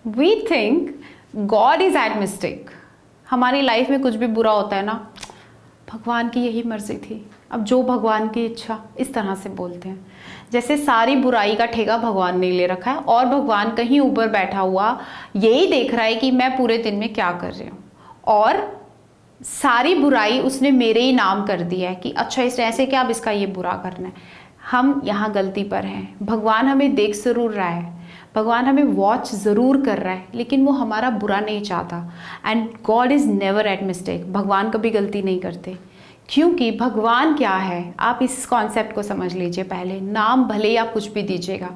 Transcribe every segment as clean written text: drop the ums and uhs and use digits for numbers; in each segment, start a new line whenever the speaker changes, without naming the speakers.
We think God is at mistake. हमारी life में कुछ भी बुरा होता है ना, भगवान की यही मर्जी थी, अब जो भगवान की इच्छा, इस तरह से बोलते हैं। जैसे सारी बुराई का ठेका भगवान ने ले रखा है और भगवान कहीं ऊपर बैठा हुआ यही देख रहा है कि मैं पूरे दिन में क्या कर रही हूँ, और सारी बुराई उसने मेरे ही नाम कर दिया है कि अच्छा इसने ऐसे क्या, अब इसका ये बुरा करना है। हम यहाँ गलती पर हैं। भगवान हमें देख जरूर रहा है, भगवान हमें वॉच ज़रूर कर रहा है, लेकिन वो हमारा बुरा नहीं चाहता। And God is never at mistake. भगवान कभी गलती नहीं करते, क्योंकि भगवान क्या है, आप इस कॉन्सेप्ट को समझ लीजिए। पहले नाम भले ही आप कुछ भी दीजिएगा,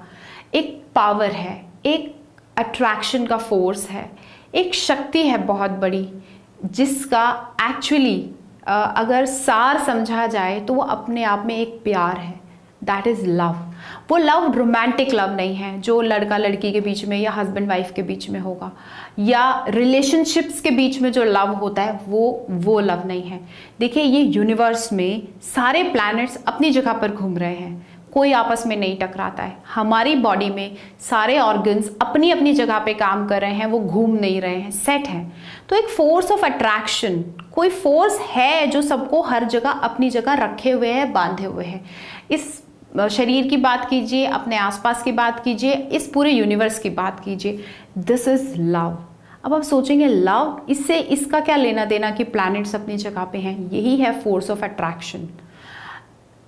एक पावर है, एक अट्रैक्शन का फोर्स है, एक शक्ति है बहुत बड़ी, जिसका एक्चुअली अगर सार समझा जाए तो वो अपने आप में एक प्यार है। That is love. वो लव रोमांटिक लव नहीं है जो लड़का लड़की के बीच में या हस्बैंड वाइफ के बीच में होगा, या रिलेशनशिप्स के बीच में जो लव होता है वो लव नहीं है। देखिए, ये यूनिवर्स में सारे प्लैनेट्स अपनी जगह पर घूम रहे हैं, कोई आपस में नहीं टकराता है। हमारी बॉडी में सारे ऑर्गन्स अपनी अपनी जगह पे काम कर रहे हैं, वो घूम नहीं रहे हैं, सेट हैं। तो एक फोर्स ऑफ अट्रैक्शन, कोई फोर्स है जो सबको हर जगह अपनी जगह रखे हुए है, बांधे हुए है। इस शरीर की बात कीजिए, अपने आसपास की बात कीजिए, इस पूरे यूनिवर्स की बात कीजिए, दिस इज लव। अब आप सोचेंगे लव, इससे इसका क्या लेना देना कि प्लैनेट्स अपनी जगह पे हैं? यही है फोर्स ऑफ अट्रैक्शन।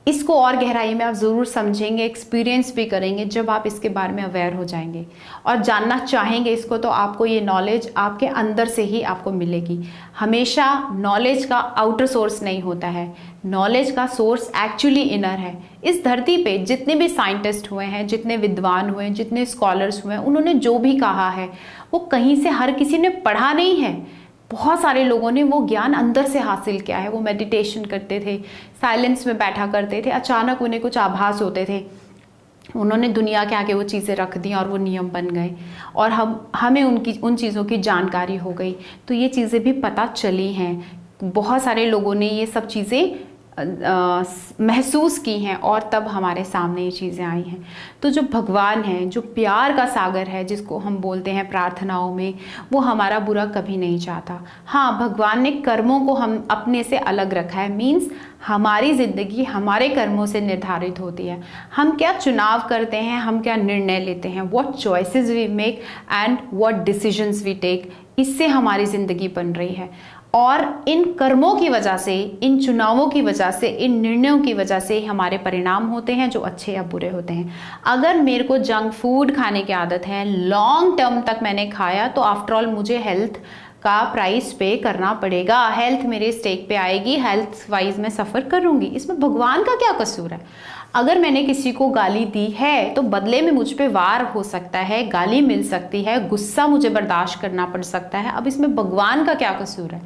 इसको और गहराई में आप ज़रूर समझेंगे, एक्सपीरियंस भी करेंगे जब आप इसके बारे में अवेयर हो जाएंगे और जानना चाहेंगे इसको, तो आपको ये नॉलेज आपके अंदर से ही आपको मिलेगी। हमेशा नॉलेज का आउटर सोर्स नहीं होता है, नॉलेज का सोर्स एक्चुअली इनर है। इस धरती पे जितने भी साइंटिस्ट हुए हैं, जितने विद्वान हुए हैं, जितने स्कॉलर्स हुए हैं, उन्होंने जो भी कहा है वो कहीं से हर किसी ने पढ़ा नहीं है। बहुत सारे लोगों ने वो ज्ञान अंदर से हासिल किया है। वो मेडिटेशन करते थे, साइलेंस में बैठा करते थे, अचानक उन्हें कुछ आभास होते थे, उन्होंने दुनिया के आगे वो चीज़ें रख दी और वो नियम बन गए, और हमें उन चीज़ों की जानकारी हो गई। तो ये चीज़ें भी पता चली हैं, बहुत सारे लोगों ने ये सब चीज़ें महसूस की हैं और तब हमारे सामने ये चीज़ें आई हैं। तो जो भगवान है, जो प्यार का सागर है, जिसको हम बोलते हैं प्रार्थनाओं में, वो हमारा बुरा कभी नहीं चाहता। हाँ, भगवान ने कर्मों को हम अपने से अलग रखा है, मीन्स हमारी ज़िंदगी हमारे कर्मों से निर्धारित होती है। हम क्या चुनाव करते हैं, हम क्या निर्णय लेते हैं, what choices we make and what decisions we take, इससे हमारी ज़िंदगी बन रही है। और इन कर्मों की वजह से, इन चुनावों की वजह से, इन निर्णयों की वजह से हमारे परिणाम होते हैं जो अच्छे या बुरे होते हैं। अगर मेरे को जंक फूड खाने की आदत है, लॉन्ग टर्म तक मैंने खाया, तो आफ्टर ऑल मुझे हेल्थ का प्राइस पे करना पड़ेगा, हेल्थ मेरे स्टेक पे आएगी, हेल्थ वाइज मैं सफ़र करूँगी। इसमें भगवान का क्या कसूर है? अगर मैंने किसी को गाली दी है तो बदले में मुझ पे वार हो सकता है, गाली मिल सकती है, गुस्सा मुझे बर्दाश्त करना पड़ सकता है। अब इसमें भगवान का क्या कसूर है?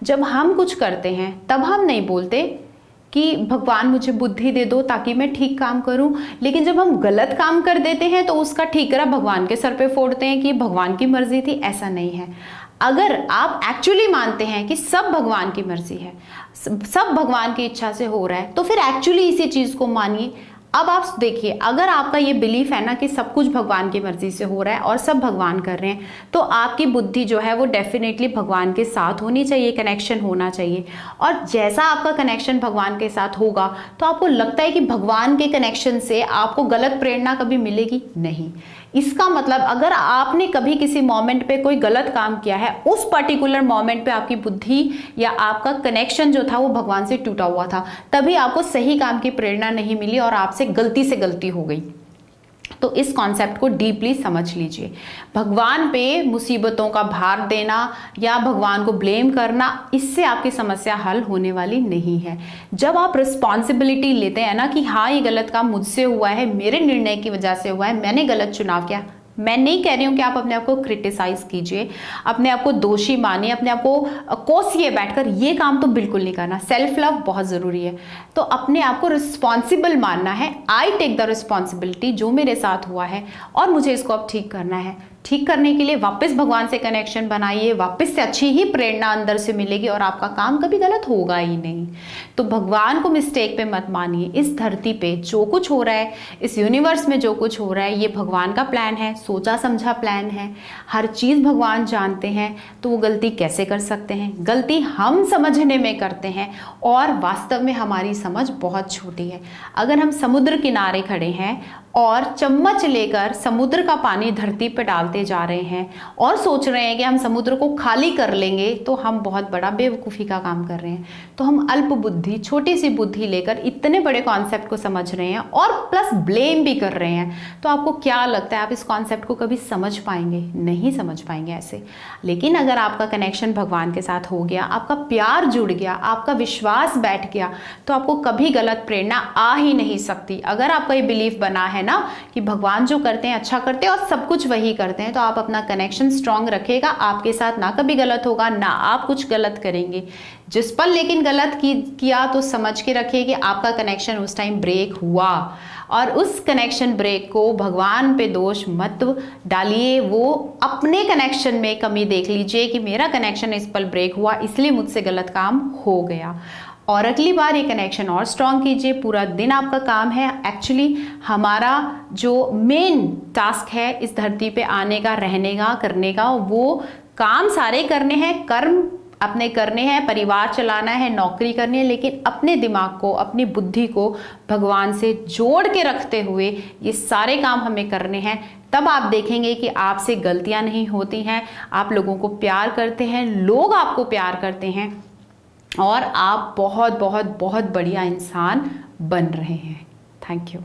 जब हम कुछ करते हैं तब हम नहीं बोलते कि भगवान मुझे बुद्धि दे दो ताकि मैं ठीक काम करूं, लेकिन जब हम गलत काम कर देते हैं तो उसका ठीकरा भगवान के सर पे फोड़ते हैं कि भगवान की मर्जी थी। ऐसा नहीं है। अगर आप एक्चुअली मानते हैं कि सब भगवान की मर्जी है, सब भगवान की इच्छा से हो रहा है, तो फिर एक्चुअली इसी चीज़ को मानिए। अब आप देखिए, अगर आपका ये बिलीफ है ना कि सब कुछ भगवान की मर्जी से हो रहा है और सब भगवान कर रहे हैं, तो आपकी बुद्धि जो है वो डेफिनेटली भगवान के साथ होनी चाहिए, कनेक्शन होना चाहिए। और जैसा आपका कनेक्शन भगवान के साथ होगा, तो आपको लगता है कि भगवान के कनेक्शन से आपको गलत प्रेरणा कभी मिलेगी नहीं। इसका मतलब अगर आपने कभी किसी मोमेंट पे कोई गलत काम किया है, उस पर्टिकुलर मोमेंट पे आपकी बुद्धि या आपका कनेक्शन जो था वो भगवान से टूटा हुआ था, तभी आपको सही काम की प्रेरणा नहीं मिली और आपसे गलती से गलती हो गई। तो इस कॉन्सेप्ट को डीपली समझ लीजिए। भगवान पे मुसीबतों का भार देना या भगवान को ब्लेम करना, इससे आपकी समस्या हल होने वाली नहीं है। जब आप रिस्पॉन्सिबिलिटी लेते हैं ना कि हाँ, ये गलत काम मुझसे हुआ है, मेरे निर्णय की वजह से हुआ है, मैंने गलत चुनाव किया। मैं नहीं कह रही हूँ कि आप अपने आप को क्रिटिसाइज कीजिए, अपने आप को दोषी मानिए, अपने आप को कोसिए बैठकर, ये काम तो बिल्कुल नहीं करना। सेल्फ लव बहुत ज़रूरी है। तो अपने आप को रिस्पॉन्सिबल मानना है। आई टेक द रिस्पॉन्सिबिलिटी, जो मेरे साथ हुआ है और मुझे इसको अब ठीक करना है। ठीक करने के लिए वापस भगवान से कनेक्शन बनाइए, वापस से अच्छी ही प्रेरणा अंदर से मिलेगी और आपका काम कभी गलत होगा ही नहीं। तो भगवान को मिस्टेक पे मत मानिए। इस धरती पे जो कुछ हो रहा है, इस यूनिवर्स में जो कुछ हो रहा है, ये भगवान का प्लान है, सोचा समझा प्लान है। हर चीज़ भगवान जानते हैं, तो वो गलती कैसे कर सकते हैं? गलती हम समझने में करते हैं और वास्तव में हमारी समझ बहुत छोटी है। अगर हम समुद्र किनारे खड़े हैं और चम्मच लेकर समुद्र का पानी धरती पर डालते जा रहे हैं और सोच रहे हैं कि हम समुद्र को खाली कर लेंगे, तो हम बहुत बड़ा बेवकूफ़ी का काम कर रहे हैं। तो हम अल्प बुद्धि, छोटी सी बुद्धि लेकर इतने बड़े कॉन्सेप्ट को समझ रहे हैं और प्लस ब्लेम भी कर रहे हैं। तो आपको क्या लगता है आप इस कॉन्सेप्ट को कभी समझ पाएंगे? नहीं समझ पाएंगे ऐसे। लेकिन अगर आपका कनेक्शन भगवान के साथ हो गया, आपका प्यार जुड़ गया, आपका विश्वास बैठ गया, तो आपको कभी गलत प्रेरणा आ ही नहीं सकती। अगर आपका ये बिलीफ बना है ना कि भगवान जो करते हैं अच्छा करते हैं और सब कुछ वही करते हैं, तो आप अपना कनेक्शन स्ट्रांग रखिएगा। आपके साथ ना कभी गलत होगा, ना आप कुछ गलत करेंगे। जिस पल लेकिन गलत किया तो समझ के रखिए कि आपका कनेक्शन उस टाइम ब्रेक हुआ, और उस कनेक्शन ब्रेक को भगवान पे दोष मत डालिए। वो अपने कनेक्शन में कमी देख लीजिए कि मेरा कनेक्शन इस पल ब्रेक हुआ, इसलिए मुझसे गलत काम हो गया, और अगली बार ये कनेक्शन और स्ट्रॉन्ग कीजिए। पूरा दिन आपका काम है। एक्चुअली हमारा जो मेन टास्क है इस धरती पे आने का, रहने का, करने का, वो काम सारे करने हैं, कर्म अपने करने हैं, परिवार चलाना है, नौकरी करनी है, लेकिन अपने दिमाग को, अपनी बुद्धि को भगवान से जोड़ के रखते हुए ये सारे काम हमें करने हैं। तब आप देखेंगे कि आपसे गलतियां नहीं होती हैं, आप लोगों को प्यार करते हैं, लोग आपको प्यार करते हैं, और आप बहुत बहुत बहुत बढ़िया इंसान बन रहे हैं। Thank you.